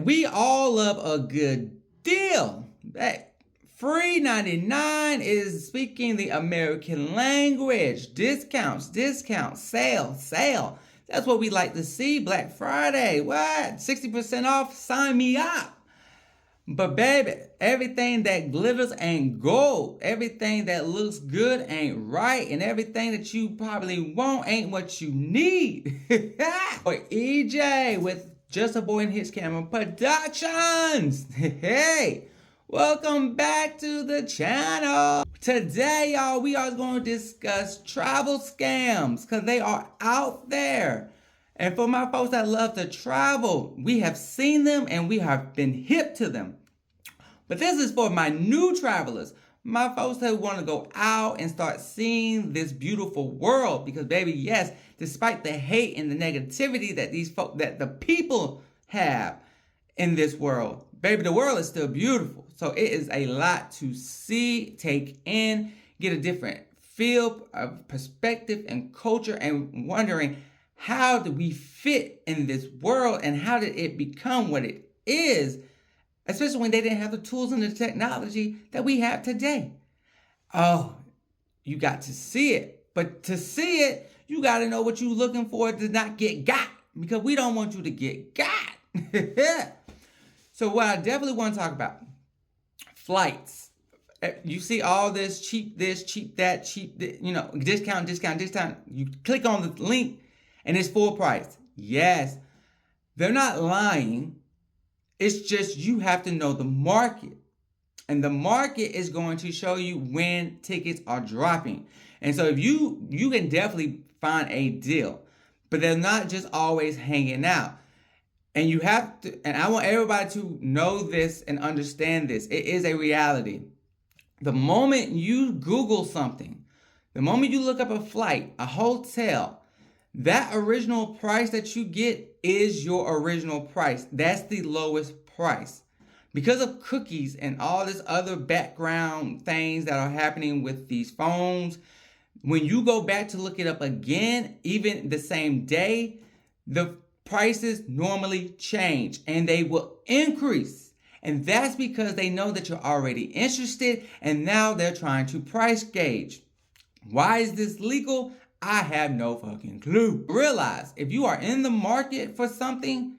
We all love a good deal. That free 99 is speaking the American language. Discounts, sale. That's what we like to see. Black Friday. What? 60% off? Sign me up. But baby, everything that glitters ain't gold. Everything that looks good ain't right. And everything that you probably want ain't what you need. Or EJ with Justaboiandhiscamera Productions. Hey, welcome back to the channel. Today, y'all, we are going to discuss travel scams because they are out there. And for my folks that love to travel, we have seen them and we have been hip to them. But this is for my new travelers, my folks that want to go out and start seeing this beautiful world. Because baby, yes, despite the hate and the negativity that the people have in this world, baby, the world is still beautiful. So it is a lot to see, take in, get a different feel of perspective and culture, and wondering, how do we fit in this world and how did it become what it is, especially when they didn't have the tools and the technology that we have today. Oh, you got to see it. But to see it, you got to know what you're looking for to not get got, because we don't want you to get got. So what I definitely want to talk about, flights. You see all this, cheap that, discount. You click on the link and it's full price. Yes, they're not lying. It's just you have to know the market. And the market is going to show you when tickets are dropping. And so if you can definitely find a deal, but they're not just always hanging out. And you have to, and I want everybody to know this and understand this. It is a reality. The moment you Google something, the moment you look up a flight, a hotel, that original price that you get is your original price. That's the lowest price. Because of cookies and all this other background things that are happening with these phones, when you go back to look it up again, even the same day, the prices normally change and they will increase. And that's because they know that you're already interested and now they're trying to price gauge. Why is this legal? I have no fucking clue. Realize if you are in the market for something,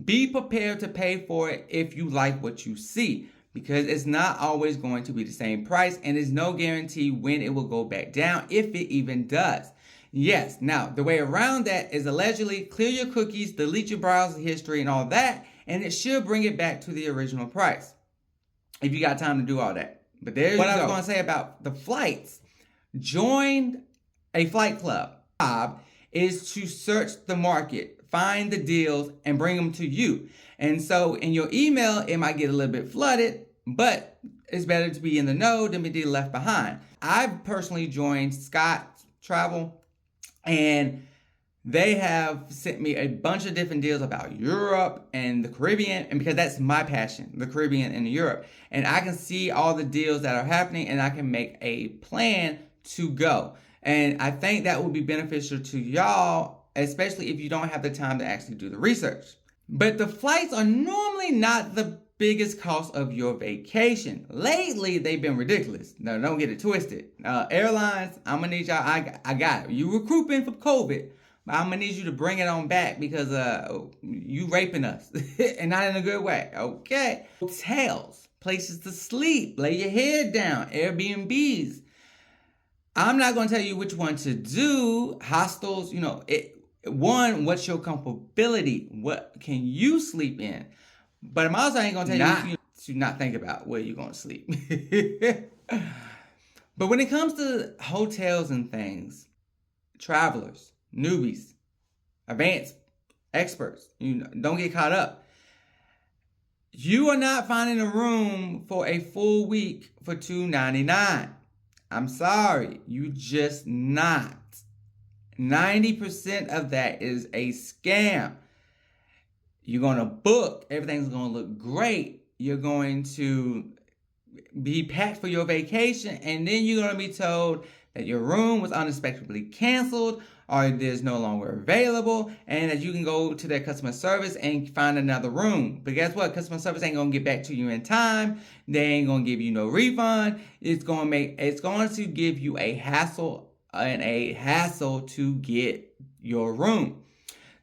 be prepared to pay for it if you like what you see, because it's not always going to be the same price and there's no guarantee when it will go back down, if it even does. Yes, now the way around that is allegedly clear your cookies, delete your browser history and all that, and it should bring it back to the original price if you got time to do all that. But there's what I was going to say about the flights. Join a flight club. Job is to search the market, find the deals, and bring them to you. And so in your email, it might get a little bit flooded, but it's better to be in the know than be left behind. I've personally joined Scott Travel, and they have sent me a bunch of different deals about Europe and the Caribbean, and because that's my passion, the Caribbean and Europe. And I can see all the deals that are happening, and I can make a plan to go. And I think that would be beneficial to y'all, especially if you don't have the time to actually do the research. But the flights are normally not the biggest cost of your vacation. Lately, they've been ridiculous. No, don't get it twisted. Airlines, I'm gonna need y'all, I got it. You recouping from COVID, but I'm gonna need you to bring it on back because you raping us. And not in a good way, okay? Hotels, places to sleep, lay your head down, Airbnbs. I'm not going to tell you which one to do. Hostels, what's your comfortability? What can you sleep in? But I'm also ain't going to tell you to not think about where you're going to sleep. But when it comes to hotels and things, travelers, newbies, advanced experts, don't get caught up. You are not finding a room for a full week for $2.99. I'm sorry, you just not. 90% of that is a scam. You're going to book, everything's going to look great. You're going to be packed for your vacation, and then you're going to be told that your room was unexpectedly canceled, or there's no longer available, and that you can go to their customer service and find another room. But guess what? Customer service ain't gonna get back to you in time. They ain't gonna give you no refund. It's going to give you a hassle to get your room.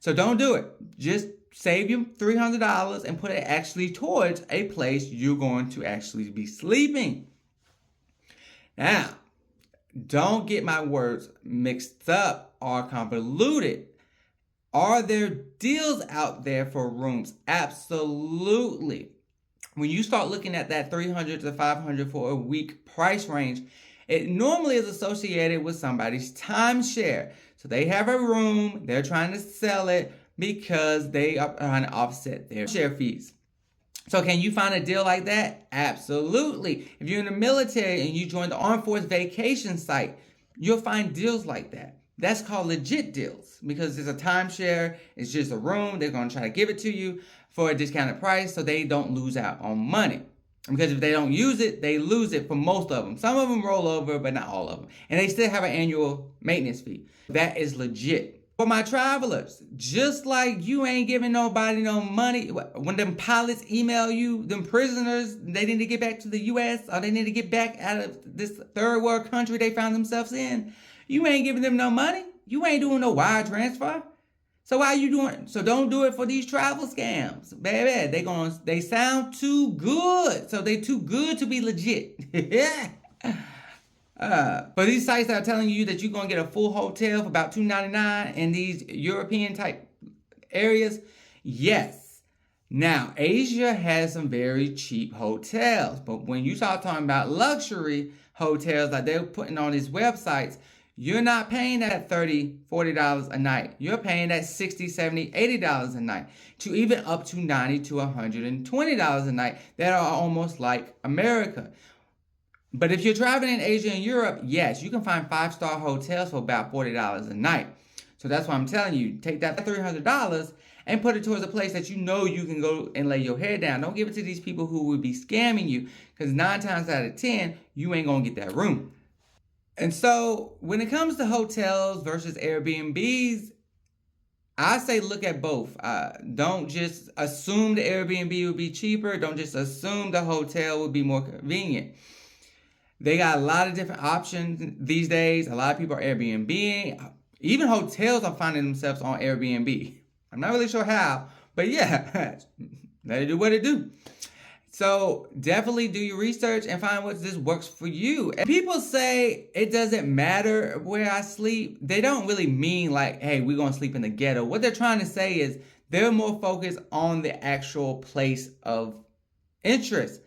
So don't do it. Just save you $300 and put it actually towards a place you're going to actually be sleeping. Now, don't get my words mixed up or convoluted. Are there deals out there for rooms? Absolutely. When you start looking at that $300 to $500 for a week price range, it normally is associated with somebody's timeshare. So they have a room, they're trying to sell it because they are trying to offset their share fees. So can you find a deal like that? Absolutely. If you're in the military and you join the Armed Force vacation site, you'll find deals like that. That's called legit deals because it's a timeshare. It's just a room. They're going to try to give it to you for a discounted price so they don't lose out on money. Because if they don't use it, they lose it for most of them. Some of them roll over, but not all of them. And they still have an annual maintenance fee. That is legit. For my travelers, just like you ain't giving nobody no money, when them pilots email you, them prisoners, they need to get back to the U.S. or they need to get back out of this third world country they found themselves in, you ain't giving them no money. You ain't doing no wire transfer. So why are you doing? So don't do it for these travel scams, baby. They sound too good, so they too good to be legit. Yeah. For these sites that are telling you that you're going to get a full hotel for about $299 in these European type areas, yes. Now, Asia has some very cheap hotels, but when you start talking about luxury hotels like they're putting on these websites, you're not paying that $30, $40 a night. You're paying that $60, $70, $80 a night, to even up to $90 to $120 a night that are almost like America. But if you're traveling in Asia and Europe, yes, you can find 5-star hotels for about $40 a night. So that's why I'm telling you, take that $300 and put it towards a place that you know you can go and lay your head down. Don't give it to these people who would be scamming you, because 9 times out of 10, you ain't going to get that room. And so when it comes to hotels versus Airbnbs, I say look at both. Don't just assume the Airbnb would be cheaper. Don't just assume the hotel would be more convenient. They got a lot of different options these days. A lot of people are Airbnb. Even hotels are finding themselves on Airbnb. I'm not really sure how, but yeah, let it do what it do. So definitely do your research and find what this works for you. And people say it doesn't matter where I sleep. They don't really mean like, hey, we're going to sleep in the ghetto. What they're trying to say is they're more focused on the actual place of interest.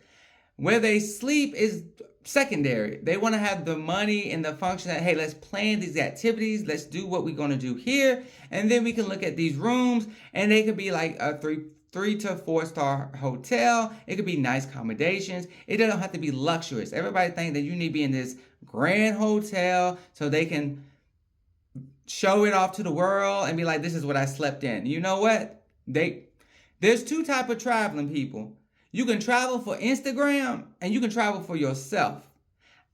Where they sleep is secondary. They want to have the money and the function that, hey, let's plan these activities. Let's do what we're going to do here. And then we can look at these rooms, and they could be like a three to 4-star hotel. It could be nice accommodations. It doesn't have to be luxurious. Everybody think that you need to be in this grand hotel so they can show it off to the world and be like, this is what I slept in. You know what? There's 2 types of traveling people. You can travel for Instagram and you can travel for yourself.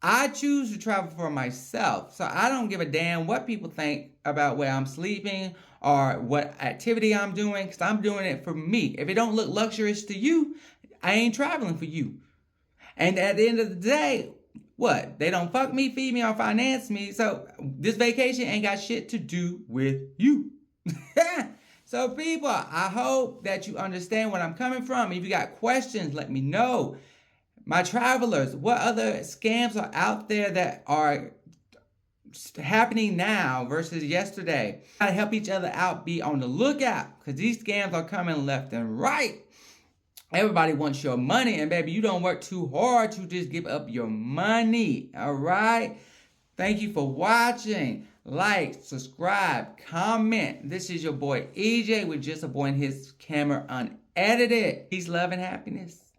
I choose to travel for myself. So I don't give a damn what people think about where I'm sleeping or what activity I'm doing, because I'm doing it for me. If it don't look luxurious to you, I ain't traveling for you. And at the end of the day, what? They don't fuck me, feed me, or finance me. So this vacation ain't got shit to do with you. So people, I hope that you understand where I'm coming from. If you got questions, let me know. My travelers, what other scams are out there that are happening now versus yesterday? Gotta help each other out. Be on the lookout, because these scams are coming left and right. Everybody wants your money, and baby, you don't work too hard to just give up your money. All right? Thank you for watching. Like, subscribe, comment. This is your boy EJ with Justaboiandhiscamera Unedited. Peace, love, and happiness.